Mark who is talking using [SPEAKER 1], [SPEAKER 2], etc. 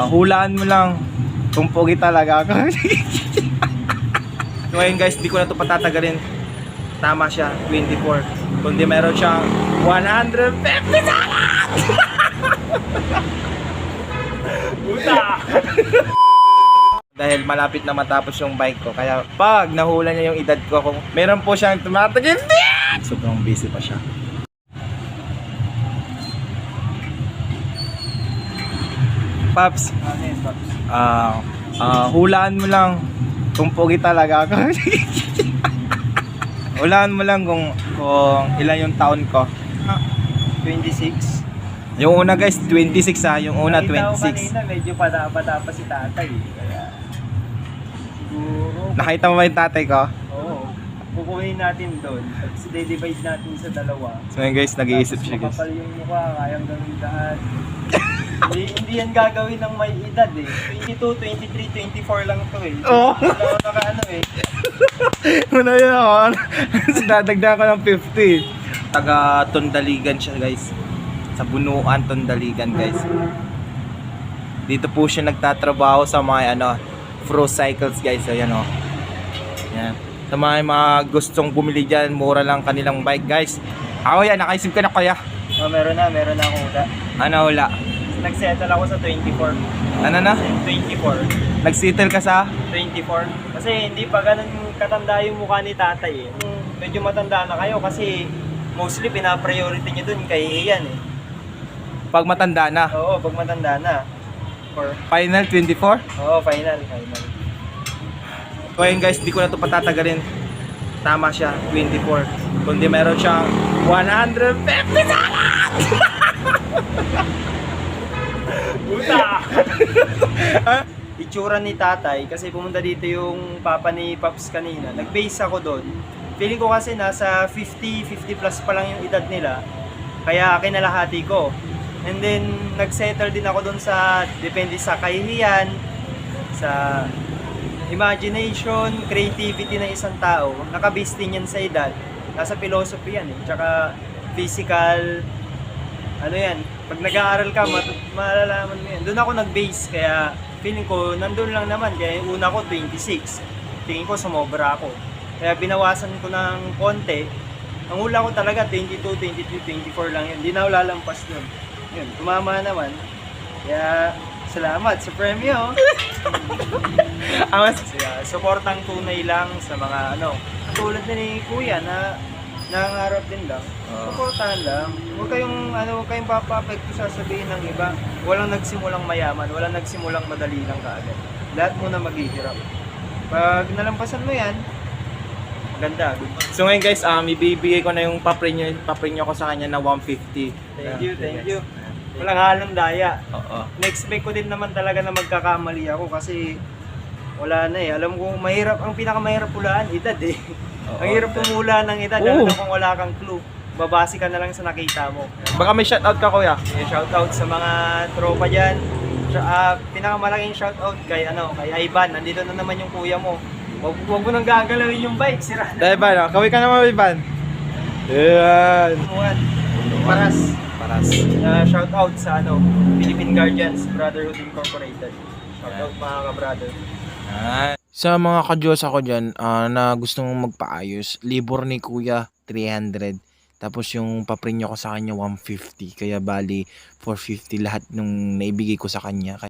[SPEAKER 1] Hulaan mo lang kung pogi talaga ako. So ngayon guys, di ko na to patatagalin. Tama siya, 24. Kundi meron siyang 150 salat! Puta! Dahil malapit na matapos yung bike ko, kaya pag nahula niya yung edad ko, kung meron po siyang tumatagin, sobrang busy pa siya. Paps, hulaan mo lang kung pogi talaga ako. Hulaan mo lang kung ilan yung taon ko.
[SPEAKER 2] 26.
[SPEAKER 1] Yung una guys, 26 ha. Yung una,
[SPEAKER 2] Nakita ko
[SPEAKER 1] 26.
[SPEAKER 2] kanina, medyo bata pa si tatay. Kaya, siguro,
[SPEAKER 1] Nakita mo ba yung tatay ko?
[SPEAKER 2] oo. Kukunin natin doon. Tapos i-divide natin sa dalawa.
[SPEAKER 1] So yun guys, nag-iisip
[SPEAKER 2] Tapos
[SPEAKER 1] siya guys.
[SPEAKER 2] makapal yung mukha, kayang gawin lahat. Hindi yan gagawin ng may edad eh. 22, 23, 24 lang to eh.
[SPEAKER 1] Oo.
[SPEAKER 2] Wala ko nakaano eh.
[SPEAKER 1] Una yun ako. Dadagdagan ko ng 50. Taga Tondaligan siya guys. Sa Bunuan, Tondaligan guys. Dito po siya nagtatrabaho sa mga Fro Cycles guys. Ayan o. Yan. Sa mga gustong bumili dyan, mura lang kanilang bike guys. Ako yan, nakaisip ka na kaya.
[SPEAKER 2] Oh, meron na akong hula.
[SPEAKER 1] Ano hula?
[SPEAKER 2] Nag-settle ako sa 24.
[SPEAKER 1] Ano na?
[SPEAKER 2] 24.
[SPEAKER 1] Nag-settle ka sa?
[SPEAKER 2] 24. Kasi hindi pa ganun katanda yung mukha ni tatay eh. Medyo matanda na kayo kasi mostly pina-priority nyo dun kay Ian eh.
[SPEAKER 1] Pag matanda na.
[SPEAKER 2] Oo, pag matanda na. Or,
[SPEAKER 1] Final 24?
[SPEAKER 2] oo, final.
[SPEAKER 1] So ayun guys, di ko na to patatagalin. Tama siya, 24. Kundi meron siyang 150 salat! Puta!
[SPEAKER 2] Itsura ni tatay kasi pumunta dito yung papa ni Paps kanina. Nag-base ako doon. Feeling ko kasi nasa 50 plus pa lang yung edad nila. Kaya kinalahati ko. And then nag-settle din ako doon sa depende sa kahihiyan, sa imagination, creativity ng isang tao. Nakabase din yan sa edad. Nasa philosophy yan eh. Tsaka physical, ano yan, pag nag-aaral ka, malalaman mo yan. Doon ako nag-base, kaya feeling ko, nandun lang naman. Kaya yung una ko, 26. Tingin ko, sumobra ako. Kaya binawasan ko ng konti. Ang hula ko talaga, 22, 23, 24 lang yun. Hindi na ako lalampas doon. Yun, tumama naman. Kaya, salamat sa premyo. Kaya, supportang tunay lang sa mga tulad na ni Kuya na nangangarap din lang. Supportahan lang. Huwag kayong papapekto sasabihin ng iba. Walang nagsimulang mayaman, walang nagsimulang madali lang kaagad. Lahat muna maghihirap. Pag nalampasan mo yan, ganda.
[SPEAKER 1] So ngayon guys, ibibigay ko na yung paprinyo ko sa kanya na 150.
[SPEAKER 2] Thank you. Walang halong daya.
[SPEAKER 1] Oo.
[SPEAKER 2] Na-expect ko din naman talaga na magkakamali ako kasi wala na eh. Alam ko, ang pinakamahirap hulaan, edad eh.
[SPEAKER 1] Oo.
[SPEAKER 2] Ang hirap pumula ng edad, lalo na kung wala kang clue. Babase ka na lang sa nakita mo.
[SPEAKER 1] Baka may shoutout ka kuya.
[SPEAKER 2] Shoutout sa mga tropa dyan. Pinakamalaking shoutout kay Ivan. Nandito na naman yung kuya mo. Huwag mo nang gagalawin yung bike, sira na.
[SPEAKER 1] Dahil ba, kawin ka naman, Ivan. Yan.
[SPEAKER 2] Paras.
[SPEAKER 1] Paras.
[SPEAKER 2] Shoutout sa Philippine Guardians Brotherhood Incorporated. Shoutout mga ka-brother.
[SPEAKER 1] Sa mga ka-Diyos ako dyan na gustong magpaayos, libor ni Kuya 300. Tapos yung paprinyo ko sa kanya 150. Kaya bali 450 lahat nung naibigay ko sa kanya.